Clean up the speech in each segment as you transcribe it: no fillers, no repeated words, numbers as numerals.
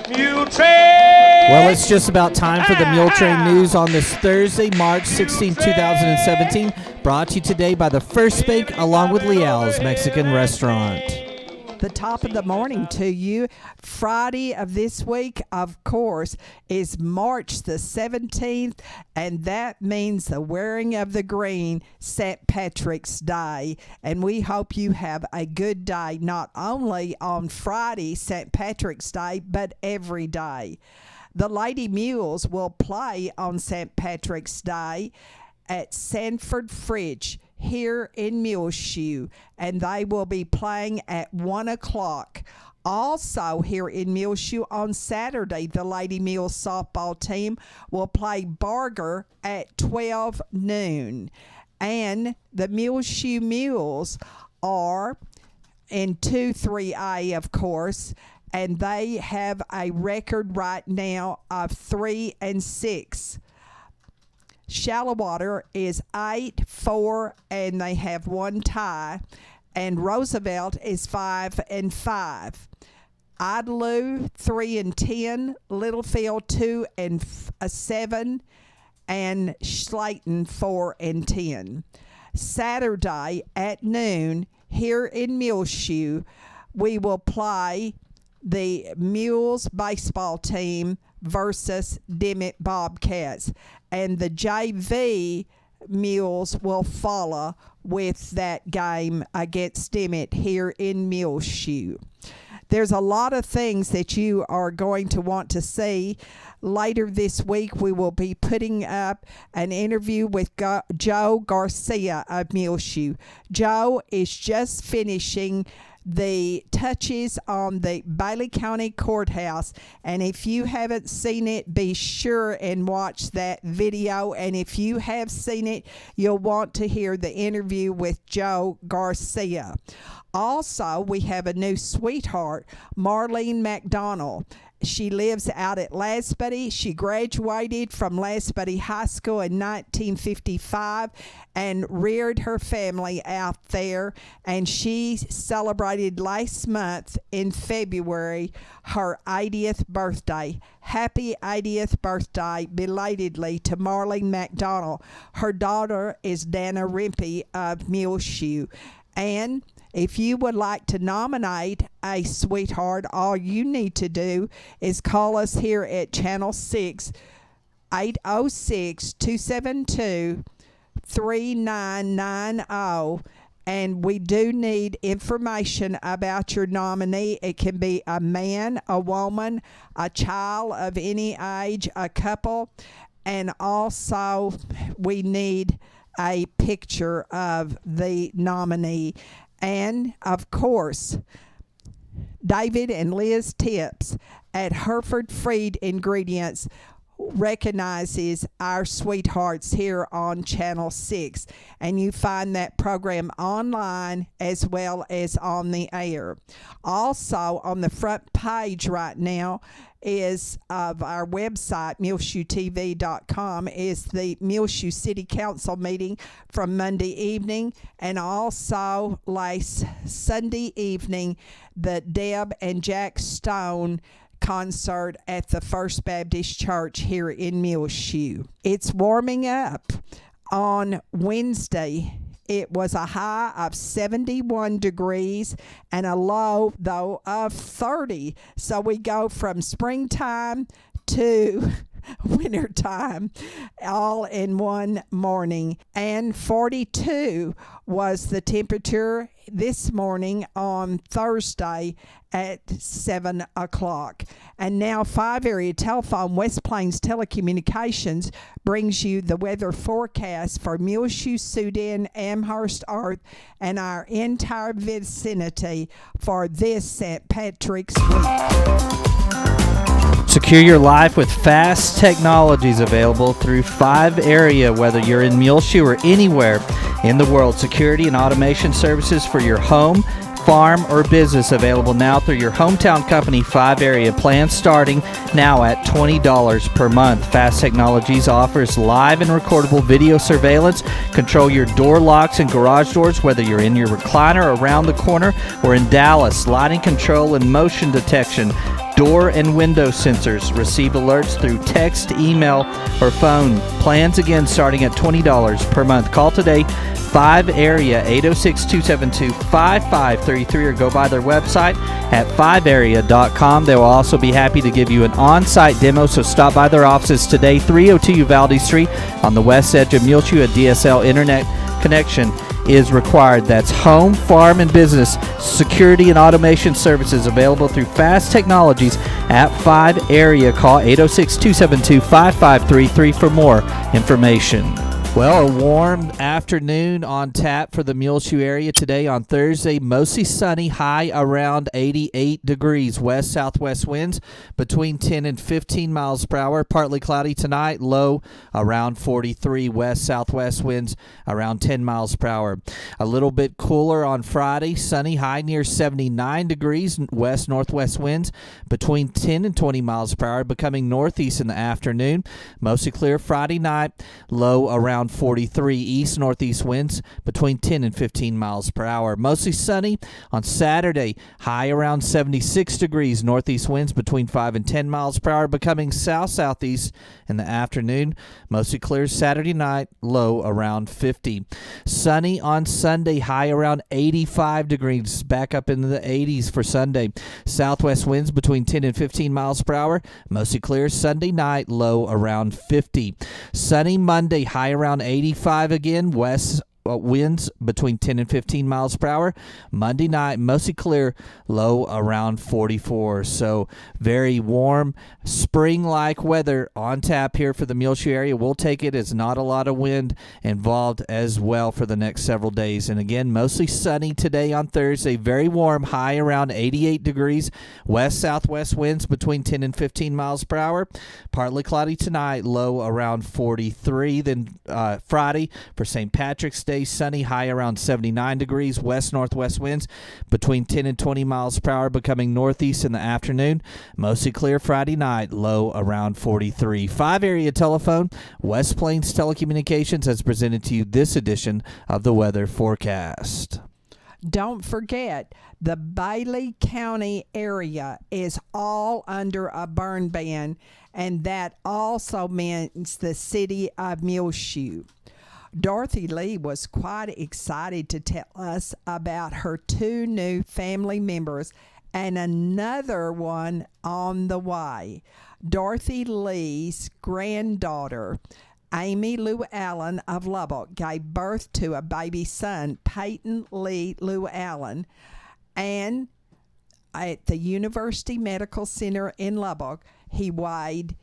Muletrain! Well, it's just about time for the Muletrain news on this Thursday, March 16, 2017. Brought to you today by the First Bank along with Leal's Mexican Restaurant. The top of the morning to you. Friday of this week, of course, is March the 17th, and that means the wearing of the green, St. Patrick's Day. And we hope you have a good day, not only on Friday, St. Patrick's Day, but every day. The Lady Mules will play on St. Patrick's Day at Sanford Fridge here in Muleshoe, and they will be playing at 1 o'clock. Also here in Muleshoe on Saturday, the Lady Mules softball team will play Barger at 12 noon. And the Muleshoe Mules are in 2-3A, of course, and they have a record right now of 3-6. Shallow Water is 8-4, and they have one tie. And Roosevelt is 5-5. Idalou 3-10, Littlefield 2-7, and Slayton 4-10. Saturday at noon here in Muleshoe, we will play the Mules baseball team versus Dimmitt Bobcats, and the JV Mules will follow with that game against Dimmitt here in Muleshoe. There's a lot of things that you are going to want to see. Later this week, we will be putting up an interview with Joe Garcia of Muleshoe. Joe is just finishing the touches on the Bailey County Courthouse, and if you haven't seen it, be sure and watch that video, and if you have seen it, you'll want to hear the interview with Joe Garcia. Also, we have a new sweetheart, Marlene McDonald. She lives out at Lasbury. She graduated from Lasbury High School in 1955 and reared her family out there. And she celebrated last month in February her 80th birthday. Happy 80th birthday, belatedly, to Marlene McDonald. Her daughter is Dana Rimpey of Muleshoe. And if you would like to nominate a sweetheart, all you need to do is call us here at Channel 6, 806-272-3990. And we do need information about your nominee. It can be a man, a woman, a child of any age, a couple. And also, we need a picture of the nominee. And, of course, David and Liz Tips at Hereford Freed Ingredients recognizes our sweethearts here on Channel 6. And you find that program online as well as on the air. Also, on the front page right now is of our website, MuleshoeTV.com, is the Muleshoe City Council meeting from Monday evening, and also last Sunday evening, the Deb and Jack Stone concert at the First Baptist Church here in Muleshoe. It's warming up. On Wednesday, it was a high of 71 degrees and a low, though, of 30. So we go from springtime to wintertime all in one morning. And 42 was the temperature this morning on Thursday at 7 o'clock. And now 5-area telephone, West Plains Telecommunications, brings you the weather forecast for Muleshoe, Sudan, Amherst, Arth, and our entire vicinity for this St. Patrick's Week. Secure your life with fast technologies available through 5-area, whether you're in Muleshoe or anywhere in the world. Security and automation services for your home, farm, or business available now through your hometown company 5 area. Plans starting now at $20 per month. Fast Technologies offers live and recordable video surveillance. Control your door locks and garage doors, whether you're in your recliner around the corner or in Dallas. Lighting control and motion detection. Door and window sensors. Receive alerts through text, email, or phone. Plans again starting at $20 per month. Call today, 5 area 806-272-5533, or go by their website at 5area.com. They will also be happy to give you an on-site demo, so stop by their offices today, 302 Uvalde Street on the west edge of Muleshoe. A DSL internet connection is required. That's home, farm, and business security and automation services available through Fast Technologies at 5 area. Call 806-272-5533 for more information. Well, a warm afternoon on tap for the Muleshoe area today on Thursday. Mostly sunny, high around 88 degrees. West-southwest winds between 10 and 15 miles per hour. Partly cloudy tonight, low around 43. West-southwest winds around 10 miles per hour. A little bit cooler on Friday. Sunny, high near 79 degrees. West-northwest winds between 10 and 20 miles per hour, becoming northeast in the afternoon. Mostly clear Friday night, low around 43. East-northeast winds between 10 and 15 miles per hour. Mostly sunny on Saturday. High around 76 degrees. Northeast winds between 5 and 10 miles per hour, becoming south-southeast in the afternoon. Mostly clear Saturday night. Low around 50. Sunny on Sunday. High around 85 degrees. Back up into the 80s for Sunday. Southwest winds between 10 and 15 miles per hour. Mostly clear Sunday night. Low around 50. Sunny Monday. High around 85 again. West winds between 10 and 15 miles per hour. Monday night, mostly clear, low around 44. So very warm, spring-like weather on tap here for the Muleshoe area. We'll take it. It's not a lot of wind involved as well for the next several days. And again, mostly sunny today on Thursday. Very warm, high around 88 degrees. West-southwest winds between 10 and 15 miles per hour. Partly cloudy tonight, low around 43. Then Friday for St. Patrick's Day, sunny, high around 79 degrees. West-northwest winds between 10 and 20 miles per hour, becoming northeast in the afternoon. Mostly clear Friday night, low around 43. 5 area telephone. West Plains Telecommunications has presented to you this edition of the weather forecast. Don't forget, the Bailey County area is all under a burn ban, and that also means the city of Muleshoe. Dorothy Lee was quite excited to tell us about her 2 new family members and another one on the way. Dorothy Lee's granddaughter, Amy Lou Allen of Lubbock, gave birth to a baby son, Peyton Lee Lou Allen, and at the University Medical Center in Lubbock, he weighed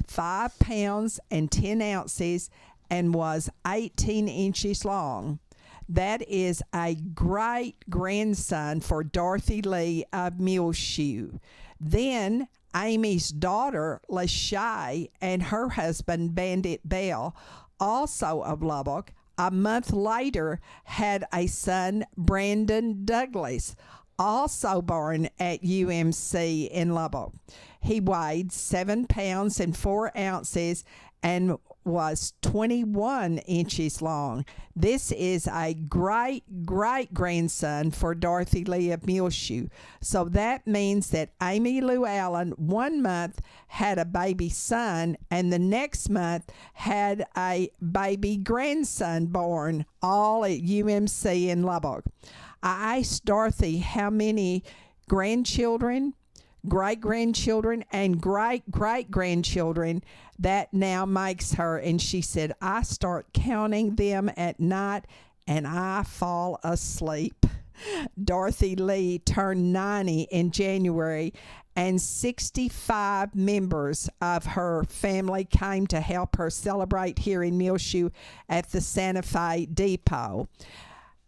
5 pounds and 10 ounces and was 18 inches long. That is a great grandson for Dorothy Lee of Muleshoe. Then Amy's daughter, Lachey, and her husband, Bandit Bell, also of Lubbock, a month later had a son, Brandon Douglas, also born at UMC in Lubbock. He weighed 7 pounds and 4 ounces and was 21 inches long. This is a great-great-grandson for Dorothy Lee of Muleshoe. So that means that Amy Lou Allen 1 month had a baby son, and the next month had a baby grandson born, all at UMC in Lubbock. I asked Dorothy how many grandchildren, great-grandchildren, and great-great-grandchildren that now makes her, and she said, I start counting them at night and I fall asleep. Dorothy Lee turned 90 in January, and 65 members of her family came to help her celebrate here in Muleshoe at the Santa Fe Depot.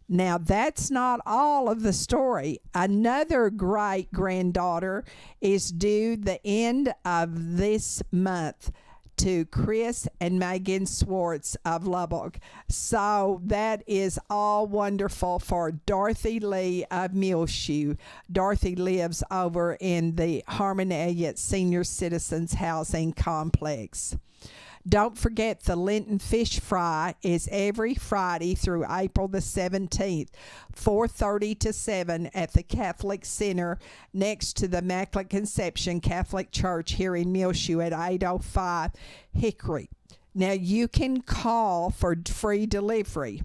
Now, that's not all of the story. Another great-granddaughter is due the end of this month to Chris and Megan Swartz of Lubbock. So that is all wonderful for Dorothy Lee of Muleshoe. Dorothy lives over in the Harmon Elliott Senior Citizens Housing Complex. Don't forget the Lenten Fish Fry is every Friday through April the 17th, 4:30 to 7 at the Catholic Center next to the Immaculate Conception Catholic Church here in Muleshoe at 805 Hickory. Now you can call for free delivery.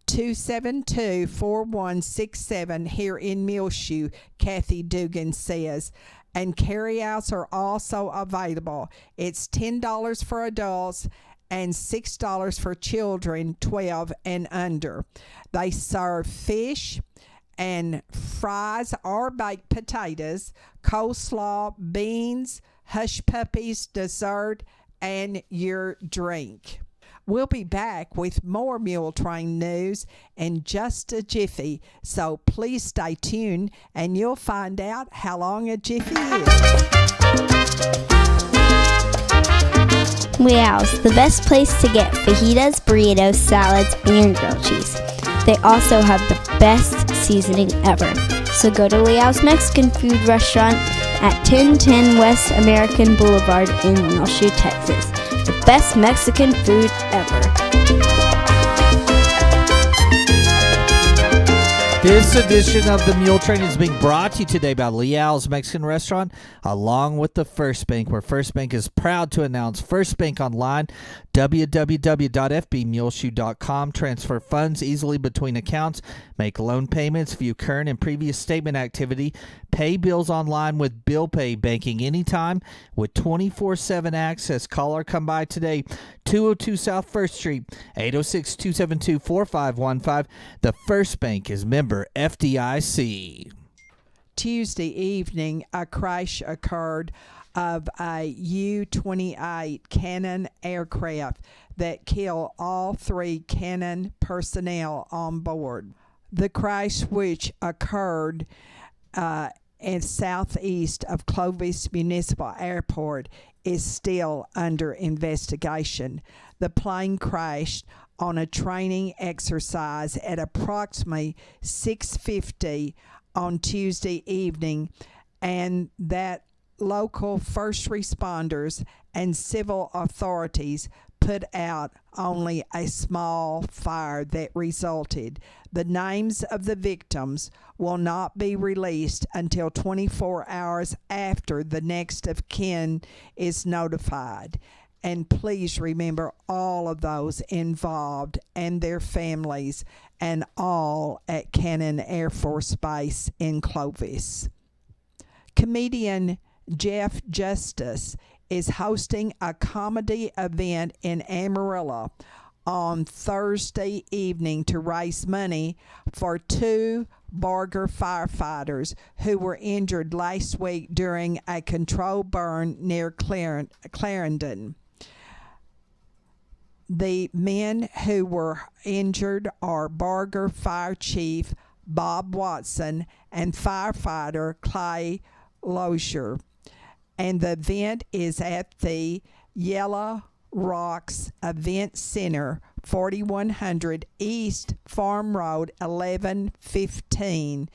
272-4167 here in Muleshoe, Kathy Dugan says. And carryouts are also available. It's $10 for adults and $6 for children 12 and under. They serve fish and fries or baked potatoes, coleslaw, beans, hush puppies, dessert, and your drink. We'll be back with more Muletrain news in just a jiffy, so please stay tuned and you'll find out how long a jiffy is. Leo's, the best place to get fajitas, burritos, salads, and grilled cheese. They also have the best seasoning ever. So go to Leo's Mexican Food Restaurant at 1010 West American Boulevard in Muleshoe, Texas. The best Mexican food ever. This edition of the Muletrain is being brought to you today by Leal's Mexican Restaurant, along with the First Bank, where First Bank is proud to announce First Bank Online, www.fbmuleshoe.com. Transfer funds easily between accounts, make loan payments, view current and previous statement activity, pay bills online with Bill Pay banking anytime with 24/7 access. Call or come by today, 202 South 1st Street, 806-272-4515. The First Bank is member FDIC. Tuesday evening, a crash occurred of a U-28 Cannon aircraft that killed all 3 Cannon personnel on board. The crash, which occurred in southeast of Clovis Municipal Airport, is still under investigation. The plane crashed on a training exercise at approximately 6:50 on Tuesday evening, and that local first responders and civil authorities put out only a small fire that resulted. The names of the victims will not be released until 24 hours after the next of kin is notified. And please remember all of those involved and their families, and all at Cannon Air Force Base in Clovis. Comedian Jeff Justice is hosting a comedy event in Amarillo on Thursday evening to raise money for 2 Barger firefighters who were injured last week during a controlled burn near Clarendon. The men who were injured are Barger Fire Chief Bob Watson and firefighter Clay Lozier. And the event is at the Yellow Rocks Event Center, 4100 East Farm Road, 1115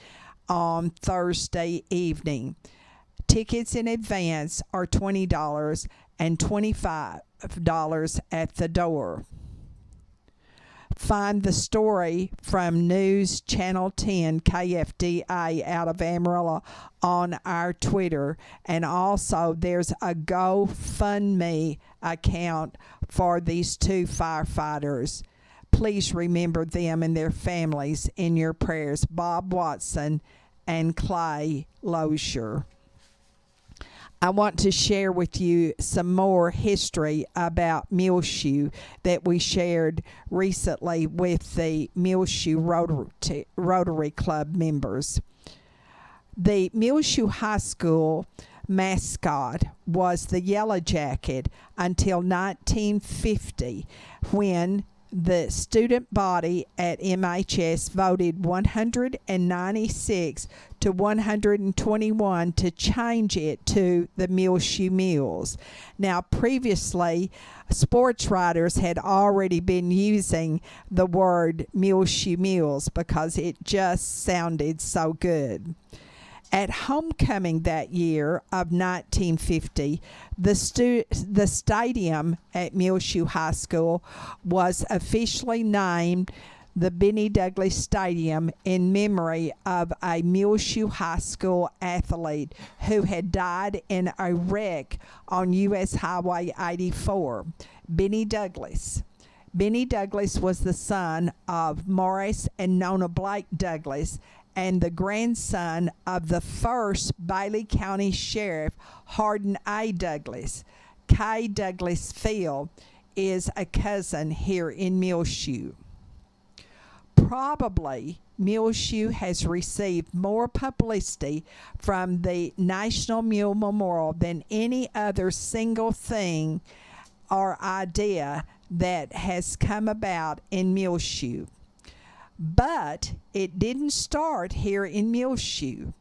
on Thursday evening. Tickets in advance are $20 and $25 at the door. Find the story from News Channel 10 KFDA out of Amarillo on our Twitter. And also there's a GoFundMe account for these 2 firefighters. Please remember them and their families in your prayers. Bob Watson and Clay Lozier. I want to share with you some more history about Muleshoe that we shared recently with the Muleshoe Rotary Club members. The Muleshoe High School mascot was the Yellow Jacket until 1950, when The student body at MHS voted 196 to 121 to change it to the Muleshoe Mules. Now, previously, sports writers had already been using the word Muleshoe Mules because it just sounded so good. At homecoming that year of 1950, the stadium at Muleshoe High School was officially named the Benny Douglas Stadium in memory of a Muleshoe High School athlete who had died in a wreck on U.S. Highway 84, Benny Douglas. Benny Douglas was the son of Morris and Nona Blake Douglas, and the grandson of the first Bailey County Sheriff, Hardin A. Douglas. K. Douglas Field is a cousin here in Muleshoe. Probably Muleshoe has received more publicity from the National Mule Memorial than any other single thing or idea that has come about in Muleshoe. But it didn't start here in Muleshoe.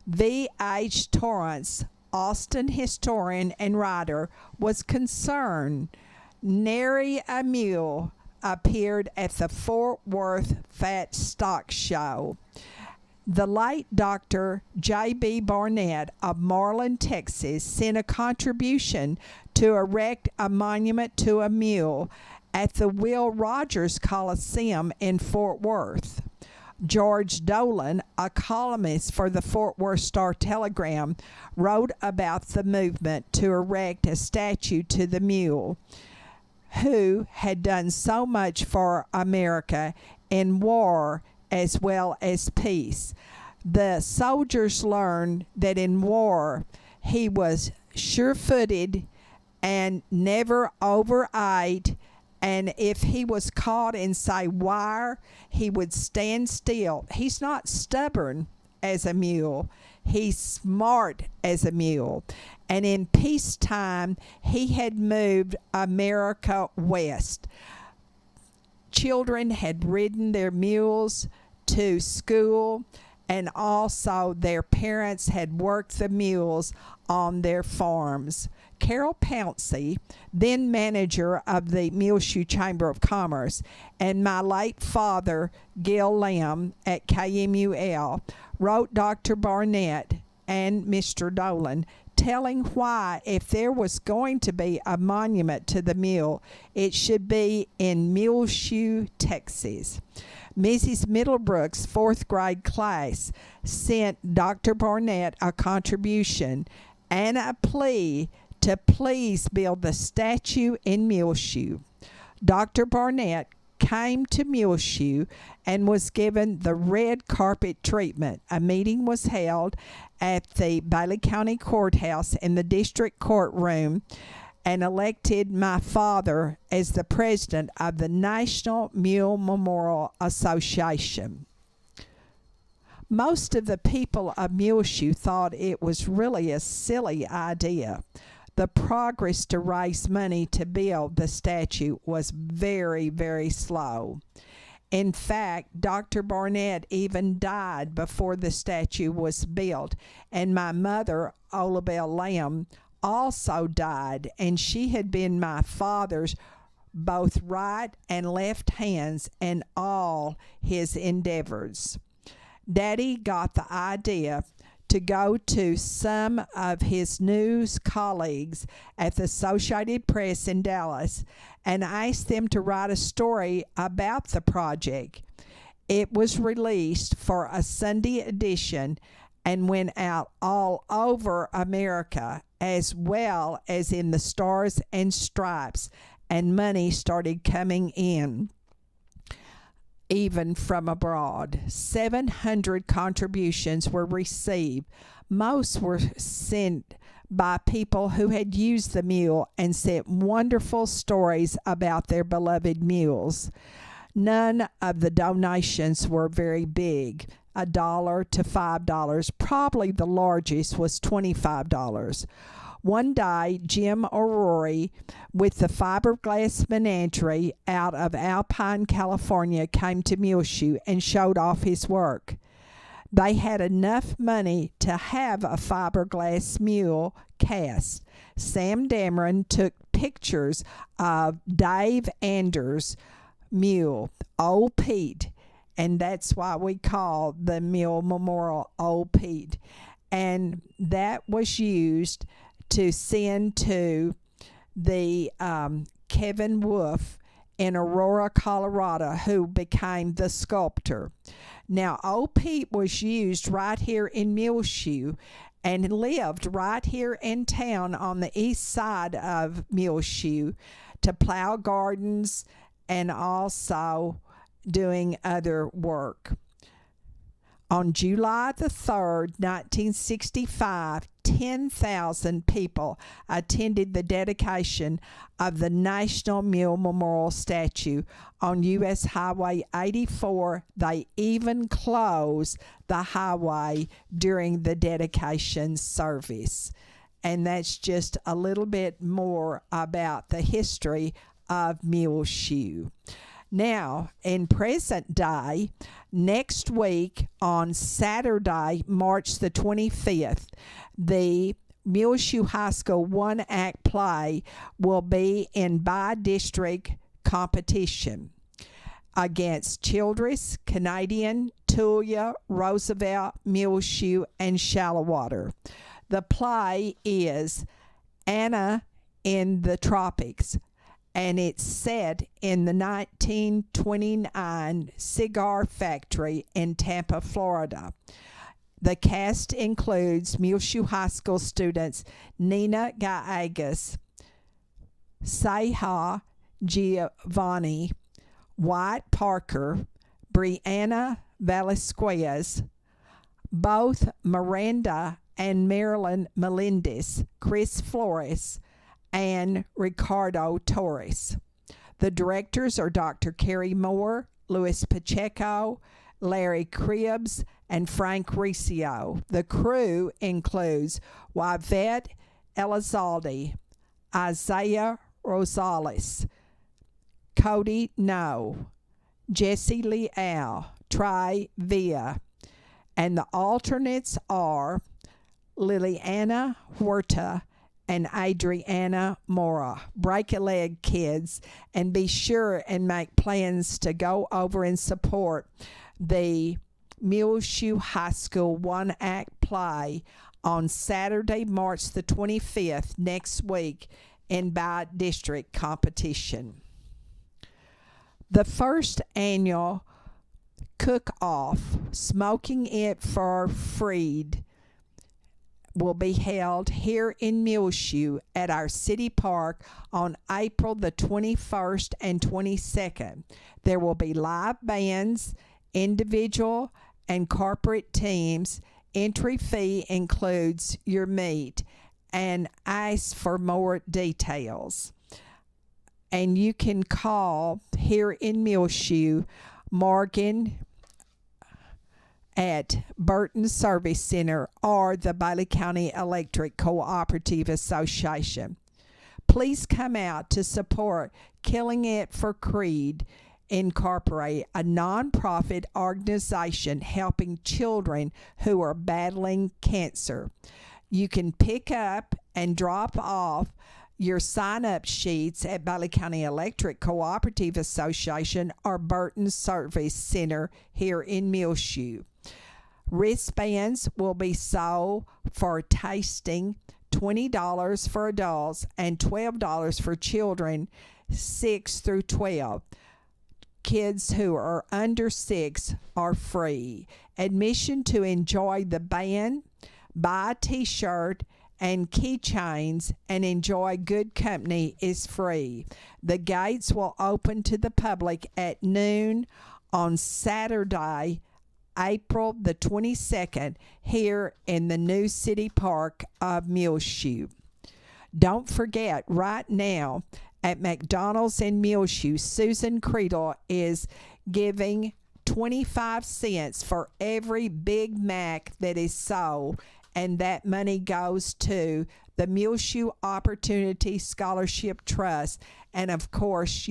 V.H. Torrance, Austin historian and writer, was concerned nary a mule appeared at the Fort Worth Fat Stock Show. The late Dr. J.B. Barnett of Marlin, Texas, sent a contribution to erect a monument to a mule at the Will Rogers Coliseum in Fort Worth. George Dolan, a columnist for the Fort Worth Star-Telegram, wrote about the movement to erect a statue to the mule, who had done so much for America in war as well as peace. The soldiers learned that in war he was sure-footed and never overate, and if he was caught in, say, wire, he would stand still. He's not stubborn as a mule. He's smart as a mule. And in peacetime, he had moved America west. Children had ridden their mules to school, and also their parents had worked the mules on their farms. Carol Pouncey, then manager of the Muleshoe Chamber of Commerce, and my late father, Gil Lamb, at KMUL, wrote Dr. Barnett and Mr. Dolan, telling why, if there was going to be a monument to the mule, it should be in Muleshoe, Texas. Mrs. Middlebrook's fourth grade class sent Dr. Barnett a contribution and a plea to please build the statue in Muleshoe. Dr. Barnett came to Muleshoe and was given the red carpet treatment. A meeting was held at the Bailey County Courthouse in the district courtroom and elected my father as the president of the National Mule Memorial Association. Most of the people of Muleshoe thought it was really a silly idea. The progress to raise money to build the statue was very, very slow. In fact, Dr. Barnett even died before the statue was built, and my mother, Olabelle Lamb, also died, and she had been my father's both right and left hands in all his endeavors. Daddy got the idea to go to some of his news colleagues at the Associated Press in Dallas and asked them to write a story about the project. It was released for a Sunday edition and went out all over America, as well as in the Stars and Stripes, and money started coming in even from abroad. 700 contributions were received. Most were sent by people who had used the mule and sent wonderful stories about their beloved mules. None of the donations were very big, $1 to $5. Probably the largest was $25. One day, Jim O'Rourke, with the Fiberglass Menagerie out of Alpine, California, came to Muleshoe and showed off his work. They had enough money to have a fiberglass mule cast. Sam Dameron took pictures of Dave Anders' mule, Old Pete, and that's why we call the Mule Memorial Old Pete. And that was used to send to the Kevin Wolf in Aurora, Colorado, who became the sculptor. Now, Old Pete was used right here in Muleshoe and lived right here in town on the east side of Muleshoe to plow gardens and also doing other work. On July the 3rd, 1965, 10,000 people attended the dedication of the National Mule Memorial Statue on U.S. Highway 84. They even closed the highway during the dedication service. And that's just a little bit more about the history of Muleshoe. Now, in present day, next week on Saturday, March the 25th, the Muleshoe High School one-act play will be in by-district competition against Childress, Canadian, Tulia, Roosevelt, Muleshoe, and Shallowater. The play is Anna in the Tropics, and it's set in the 1929 cigar factory in Tampa, Florida. The cast includes Muleshoe High School students Nina Gallegos, Seha Giovanni, White Parker, Brianna Velasquez, both Miranda and Marilyn Melendez, Chris Flores, and Ricardo Torres. The directors are Dr. Kerry Moore, Louis Pacheco, Larry Cribbs, and Frank Riccio. The crew includes Yvette Elizalde, Isaiah Rosales, Cody No, Jesse Leal, Trey Villa, and the alternates are Liliana Huerta and Adriana Mora. Break a leg, kids, and be sure and make plans to go over and support the Muleshoe High School one-act play on Saturday, March the 25th, next week, in by-district competition. The first annual cook-off, Smoking It for Freed, will be held here in Muleshoe at our city park on April the 21st and 22nd. There will be live bands, individual and corporate teams. Entry fee includes your meat, and ask for more details. And you can call here in Muleshoe Morgan at Burton Service Center or the Bailey County Electric Cooperative Association. Please come out to support Killing It for Creed Incorporated, a nonprofit organization helping children who are battling cancer. You can pick up and drop off your sign-up sheets at Bailey County Electric Cooperative Association or Burton Service Center here in Muleshoe. Wristbands will be sold for tasting, $20 for adults and $12 for children 6 through 12. Kids who are under 6 are free. Admission to enjoy the band, buy a t-shirt and keychains, and enjoy good company is free. The gates will open to the public at noon on Saturday, April the 22nd, here in the new city park of Muleshoe. Don't forget, right now at McDonald's in Muleshoe, Susan Creedle is giving 25 cents for every Big Mac that is sold and that money goes to the Muleshoe Opportunity Scholarship Trust. And of course,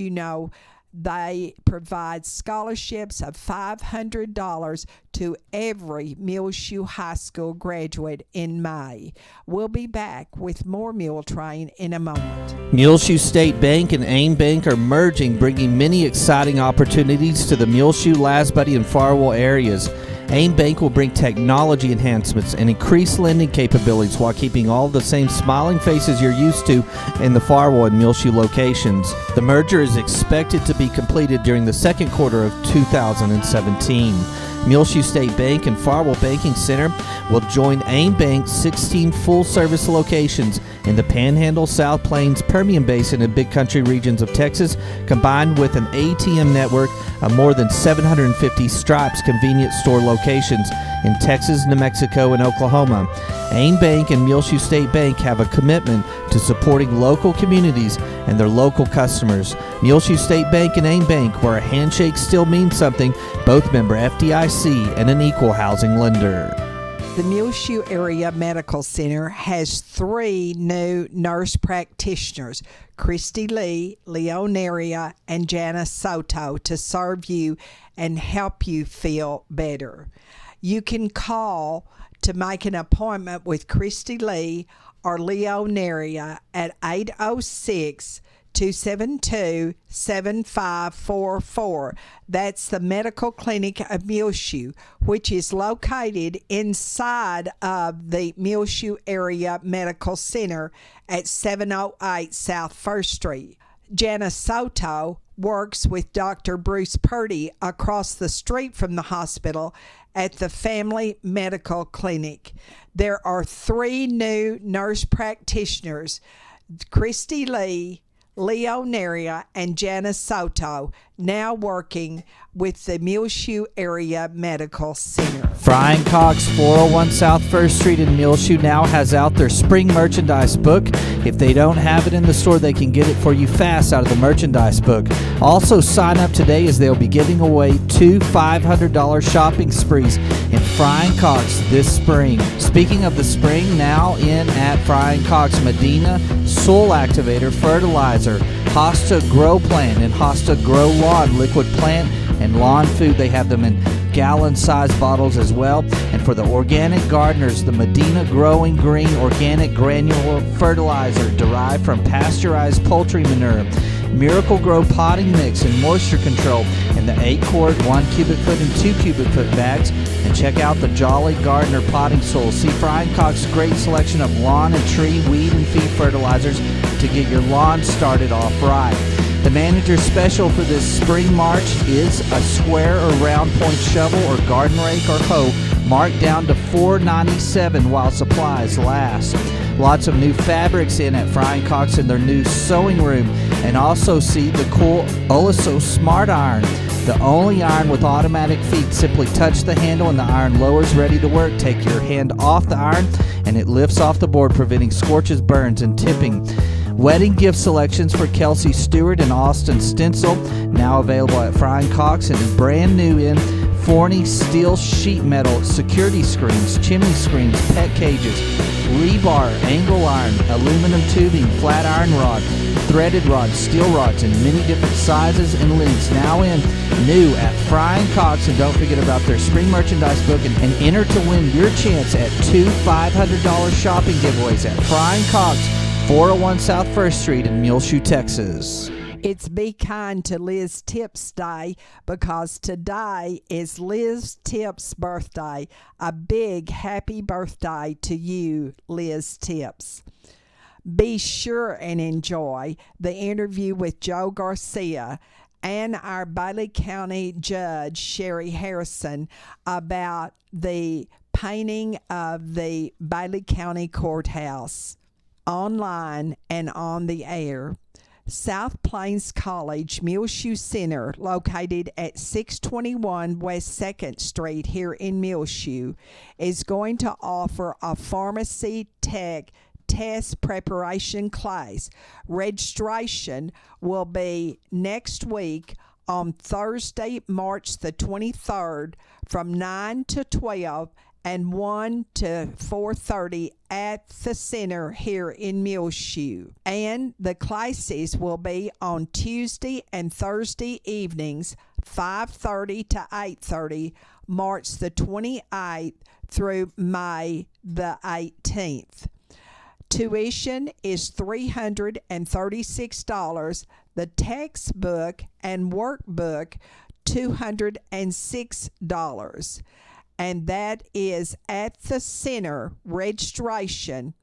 they provide scholarships of $500 to every Muleshoe High School graduate in May. We'll be back with more Muletrain in a moment. Muleshoe State Bank and AIM Bank are merging, bringing many exciting opportunities to the Muleshoe, Lasbuddy, and Farwell areas. AIM Bank will bring technology enhancements and increased lending capabilities while keeping all the same smiling faces you're used to in the Farwell and Muleshoe locations. The merger is expected to be completed during the second quarter of 2017. Muleshoe State Bank and Farwell Banking Center will join AIM Bank's 16 full-service locations in the Panhandle, South Plains, Permian Basin, and Big Country regions of Texas, combined with an ATM network of more than 750 Stripes convenience store locations in Texas, New Mexico, and Oklahoma. AIM Bank and Muleshoe State Bank have a commitment to supporting local communities and their local customers. Muleshoe State Bank and AIM Bank, where a handshake still means something, both member FDIC and an equal housing lender. The Muleshoe Area Medical Center has 3 new nurse practitioners, Christy Lee, Leonaria, and Janice Soto, to serve you and help you feel better. You can call to make an appointment with Christy Lee or Leonaria at 806-272-7544. That's the Medical Clinic of Muleshoe, which is located inside of the Muleshoe Area Medical Center at 708 South 1st Street. Janice Soto works with Dr. Bruce Purdy across the street from the hospital at the Family Medical Clinic. There are 3 new nurse practitioners, Christy Lee, Leonaria, and Janice Soto, now working with the Muleshoe Area Medical Center. Frying Cox, 401 South 1st Street in Muleshoe, now has out their spring merchandise book. If they don't have it in the store, they can get it for you fast out of the merchandise book. Also, sign up today as they'll be giving away 2 $500 shopping sprees in Frying Cox this spring. Speaking of the spring, now in at Frying Cox, Medina Soil Activator Fertilizer, Hosta Grow Plant, and Hosta Grow Lawn Liquid Plant and Lawn Food. They have them in gallon-sized bottles as well. And for the organic gardeners, the Medina Growing Green Organic Granular Fertilizer derived from pasteurized poultry manure, Miracle Grow Potting Mix and Moisture Control in the 8-quart, 1 cubic foot, and 2 cubic foot bags. And check out the Jolly Gardener Potting Soil. See Frying Cox's great selection of lawn and tree, weed, and feed fertilizers to get your lawn started off right. The manager's special for this spring March is a square or round point shovel or garden rake or hoe marked down to $4.97 while supplies last. Lots of new fabrics in at Frying Cox in their new sewing room, and also see the cool Oliso Smart Iron, the only iron with automatic feed. Simply touch the handle and the iron lowers, ready to work. Take your hand off the iron and it lifts off the board, preventing scorches, burns, and tipping. Wedding gift selections for Kelsey Stewart and Austin Stencil, now available at Frying Cox, and brand new in Forney steel sheet metal security screens, chimney screens, pet cages, rebar, angle iron, aluminum tubing, flat iron rod, threaded rods, steel rods in many different sizes and lengths, now in new at Frying Cox. And don't forget about their spring merchandise book and enter to win your chance at 2 $500 shopping giveaways at Frying Cox, 401 South 1st Street in Muleshoe, Texas. It's Be Kind to Liz Tips Day, because today is Liz Tips' birthday. A big happy birthday to you, Liz Tips. Be sure and enjoy the interview with Joe Garcia and our Bailey County Judge, Sherry Harrison, about the painting of the Bailey County Courthouse, online and on the air. South Plains College Muleshoe Center, located at 621 West 2nd Street here in Muleshoe, is going to offer a pharmacy tech test preparation class. Registration will be next week on Thursday, March the 23rd, from 9 to 12 and 1 to 4:30 at the center here in Muleshoe. And the classes will be on Tuesday and Thursday evenings, 5:30 to 8:30, March the 28th through May the 18th. Tuition is $336. The textbook and workbook, $206. And that is at the center registration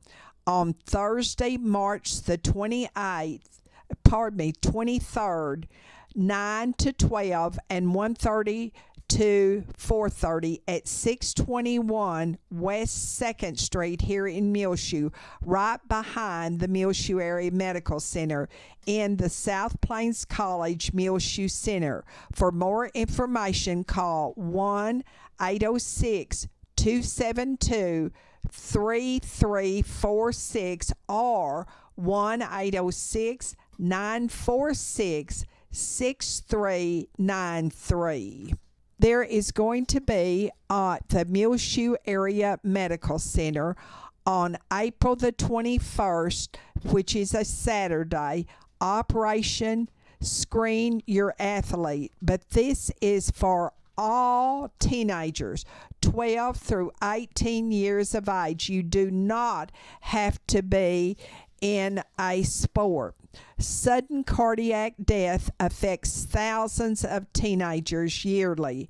on Thursday, March the 23rd, 9 to 12 and 1:30 to 4:30 at 621 West 2nd Street here in Muleshoe, right behind the Muleshoe Area Medical Center in the South Plains College Muleshoe Center. For more information, call 1-806-272-3346 or 1-806-946-6393. There is going to be at the Muleshoe Area Medical Center on April the 21st, which is a Saturday, Operation Screen Your Athlete. But this is for all teenagers 12 through 18 years of age. You do not have to be in a sport. Sudden cardiac death affects thousands of teenagers yearly.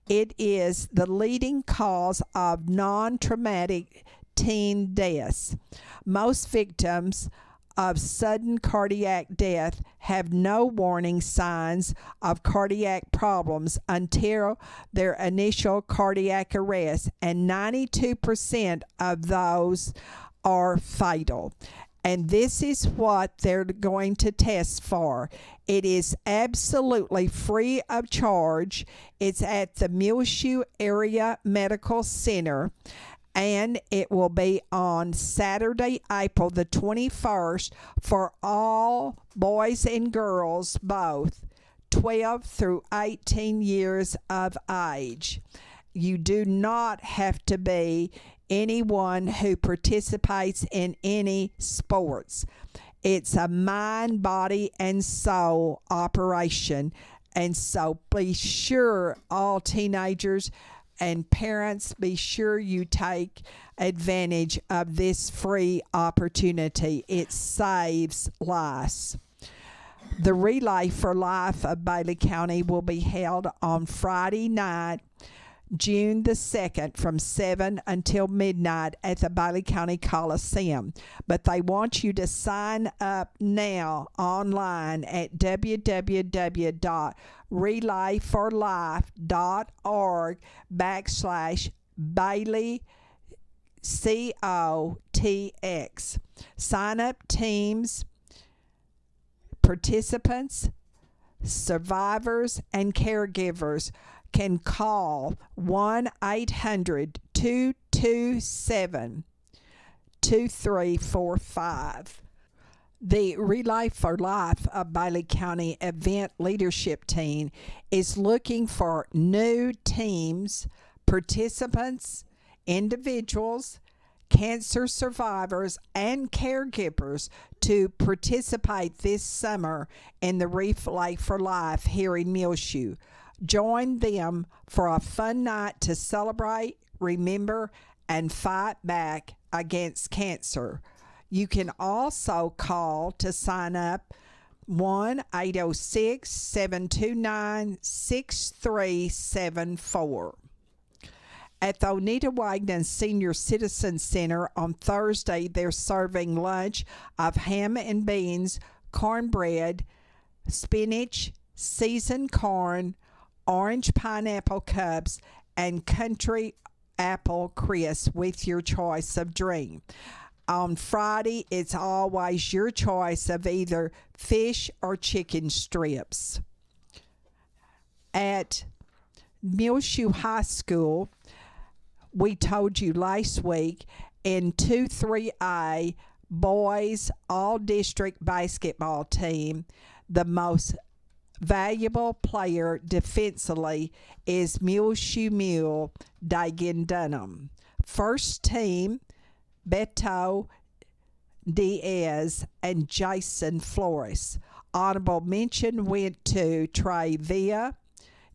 It is the leading cause of non-traumatic teen deaths. Most victims of sudden cardiac death have no warning signs of cardiac problems until their initial cardiac arrest, and 92% of those are fatal. And this is what they're going to test for. It is absolutely free of charge. It's at the Muleshoe Area Medical Center, and it will be on Saturday, April the 21st for all boys and girls, both 12 through 18 years of age. You do not have to be anyone who participates in any sports. It's a mind, body, and soul operation. And so be sure, all teenagers and parents, be sure you take advantage of this free opportunity. It saves lives. The Relay for Life of Bailey County will be held on Friday night, June the 2nd from 7 until midnight at the Bailey County Coliseum. But they want you to sign up now online at www.relayforlife.org/Bailey COTX. Sign up teams, participants, survivors, and caregivers can call 1-800-227-2345. The Relay for Life of Bailey County Event Leadership Team is looking for new teams, participants, individuals, cancer survivors, and caregivers to participate this summer in the Relay for Life here in Muleshoe. Join them for a fun night to celebrate, remember, and fight back against cancer. You can also call to sign up 1-806-729-6374. At the Onita Wagner Senior Citizen Center on Thursday, they're serving lunch of ham and beans, cornbread, spinach, seasoned corn, orange pineapple cups, and country apple crisp with your choice of drink. On Friday, it's always your choice of either fish or chicken strips. At Muleshoe High School, we told you last week, in 2-3A boys all-district basketball team, the most valuable player defensively is Muleshoe Mule Dagan Dunham. First team, Beto Diaz and Jason Flores. Honorable mention went to Trey Villa,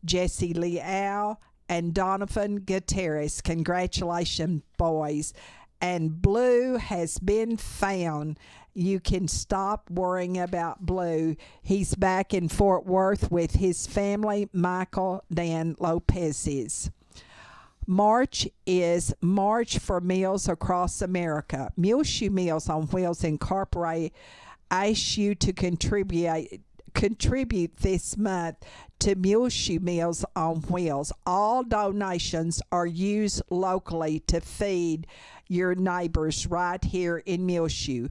Jesse Leal, and Donovan Gutierrez. Congratulations, boys. And Blue has been found. You can stop worrying about Blue. He's back in Fort Worth with his family, Michael Dan Lopez's. March is March for Meals Across America. Muleshoe Meals on Wheels Incorporated asks you to contribute this month to Muleshoe Meals on Wheels. All donations are used locally to feed your neighbors right here in Muleshoe.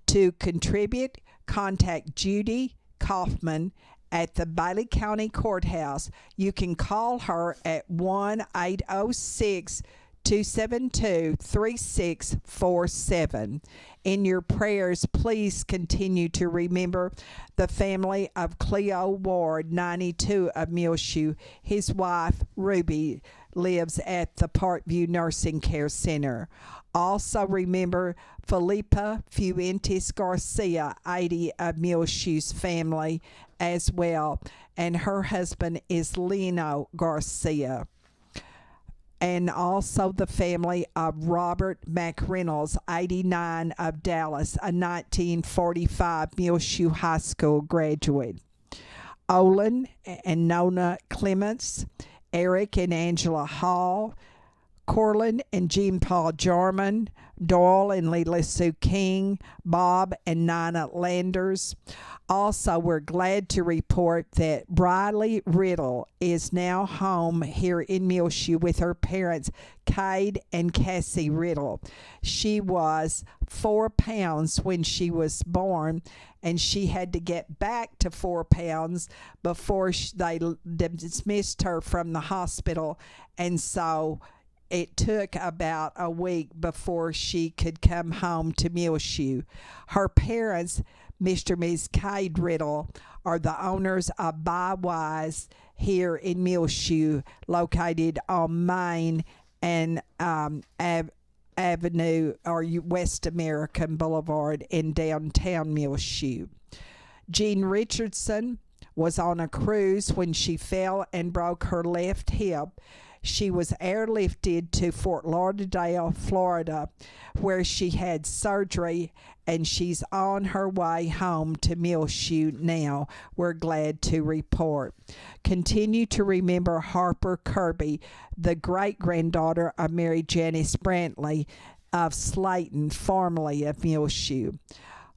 To contribute, contact Judy Kaufman at the Bailey County Courthouse. You can call her at 1-806-272-3647. In your prayers, please continue to remember the family of Cleo Ward, 92, of Muleshoe. His wife, Ruby, lives at the Parkview Nursing Care Center. Also remember Felipa Fuentes Garcia, 80, of Muleshoe's family as well. And her husband is Lino Garcia. And also the family of Robert McReynolds, 89, of Dallas, a 1945 Muleshoe High School graduate. Olin and Nona Clements, Eric and Angela Hall, Corlin and Jean Paul Jarman, Doyle and Leila Sue King, Bob and Nina Landers. Also, we're glad to report that Briley Riddle is now home here in Muleshoe with her parents, Cade and Cassie Riddle. She was 4 pounds when she was born, and she had to get back to 4 pounds before they dismissed her from the hospital. And so it took about a week before she could come home to Muleshoe. Her parents, Mr. and Ms. Cade Riddle, are the owners of Bywise here in Muleshoe, located on Main and Avenue, or West American Boulevard in downtown Muleshoe. Jean Richardson was on a cruise when she fell and broke her left hip. She was airlifted to Fort Lauderdale, Florida, where she had surgery, and she's on her way home to Muleshoe now, we're glad to report. Continue to remember Harper Kirby, the great-granddaughter of Mary Janice Brantley of Slayton, formerly of Muleshoe.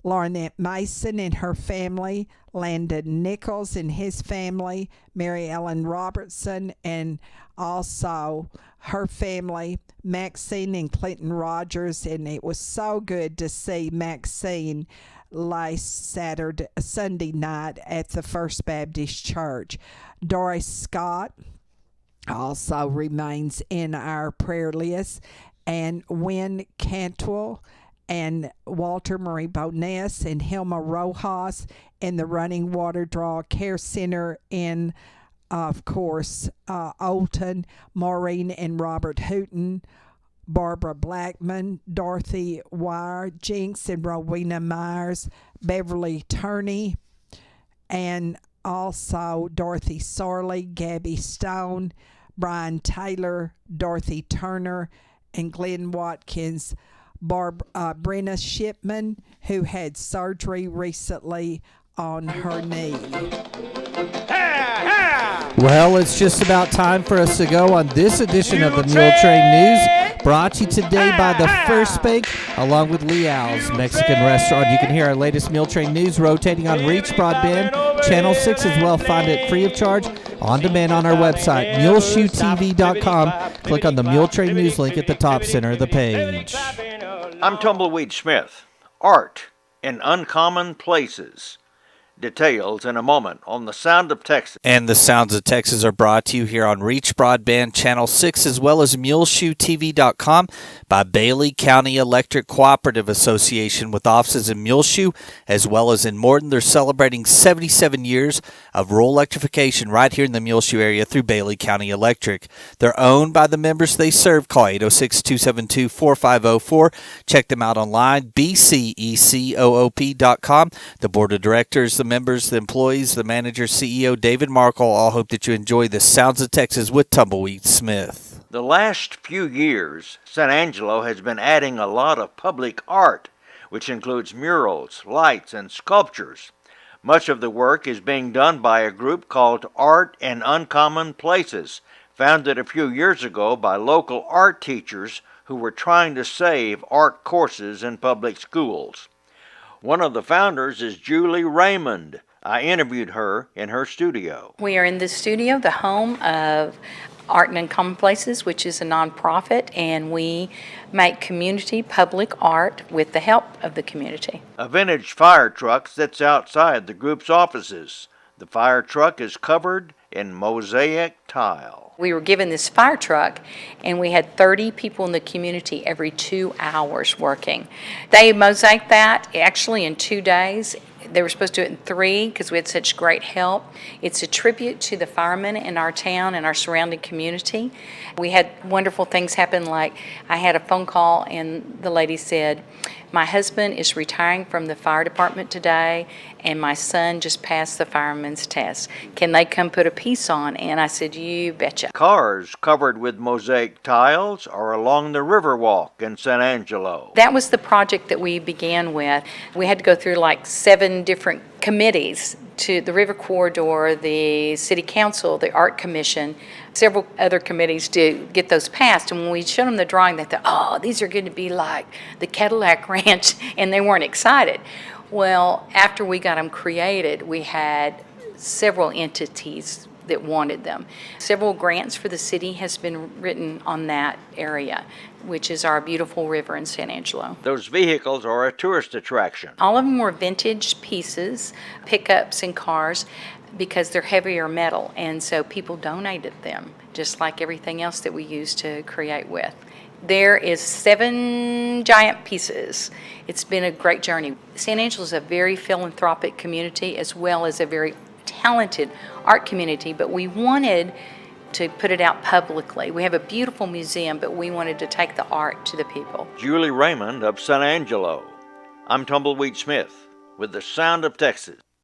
Lornette Mason and her family, Landon Nichols and his family, Mary Ellen Robertson, and also her family, Maxine and Clinton Rogers. And it was so good to see Maxine last Sunday night at the First Baptist Church. Doris Scott also remains in our prayer list, and Wynn Cantwell and Walter Murray Boness and Hilma Rojas in the Running Water Draw Care Center in, of course, Olton, Maureen and Robert Hooten, Barbara Blackman, Dorothy Wire, Jinx and Rowena Myers, Beverly Turney, and also Dorothy Sorley, Gabby Stone, Brian Taylor, Dorothy Turner, and Glenn Watkins. Brenna Shipman, who had surgery recently on her knee. Well, it's just about time for us to go on this edition of the Muletrain News, brought to you today by the First Bank, along with Leal's Mexican Restaurant. You can hear our latest Muletrain News rotating on Reach Broadband, Channel 6 as well. Find it free of charge on demand on our website, muleshoetv.com. Click on the Muletrain News link at the top center of the page. I'm Tumbleweed Smith. Art in Uncommon Places. Details in a moment on The Sound of Texas. And the Sounds of Texas are brought to you here on Reach Broadband Channel 6 as well as MuleshoeTV.com by Bailey County Electric Cooperative Association with offices in Muleshoe as well as in Morton. They're celebrating 77 years of rural electrification right here in the Muleshoe area through Bailey County Electric. They're owned by the members they serve. Call 806-272-4504. Check them out online, bcecoop.com. The board of directors, the members, the employees, the manager, CEO, David Markle, all hope that you enjoy the Sounds of Texas with Tumbleweed Smith. The last few years, San Angelo has been adding a lot of public art, which includes murals, lights, and sculptures. Much of the work is being done by a group called Art in Uncommon Places, founded a few years ago by local art teachers who were trying to save art courses in public schools. One of the founders is Julie Raymond. I interviewed her in her studio. We are in the studio, the home of Art in Uncommon Places, which is a nonprofit, and we make community public art with the help of the community. A vintage fire truck sits outside the group's offices. The fire truck is covered in mosaic tile. We were given this fire truck, and we had 30 people in the community every 2 hours working. They mosaiced that actually in 2 days. They were supposed to do it in 3 because we had such great help. It's a tribute to the firemen in our town and our surrounding community. We had wonderful things happen, like I had a phone call and the lady said, "My husband is retiring from the fire department today and my son just passed the fireman's test. Can they come put a piece on?" And I said, "You betcha." Cars covered with mosaic tiles are along the Riverwalk in San Angelo. That was the project that we began with. We had to go through like 7 different committees, to the River Corridor, the City Council, the Art Commission, several other committees to get those passed. And when we showed them the drawing, they thought, "Oh, these are going to be like the Cadillac Ranch," and they weren't excited. Well, after we got them created, we had several entities that wanted them. Several grants for the city has been written on that area, which is our beautiful river in San Angelo. Those vehicles are a tourist attraction. All of them were vintage pieces, pickups and cars, because they're heavier metal, and so people donated them, just like everything else that we use to create with. There is 7 giant pieces. It's been a great journey. San Angelo is a very philanthropic community as well as a very talented art community, but we wanted to put it out publicly. We have a beautiful museum, but we wanted to take the art to the people. Julie Raymond of San Angelo. I'm Tumbleweed Smith with The Sound of Texas.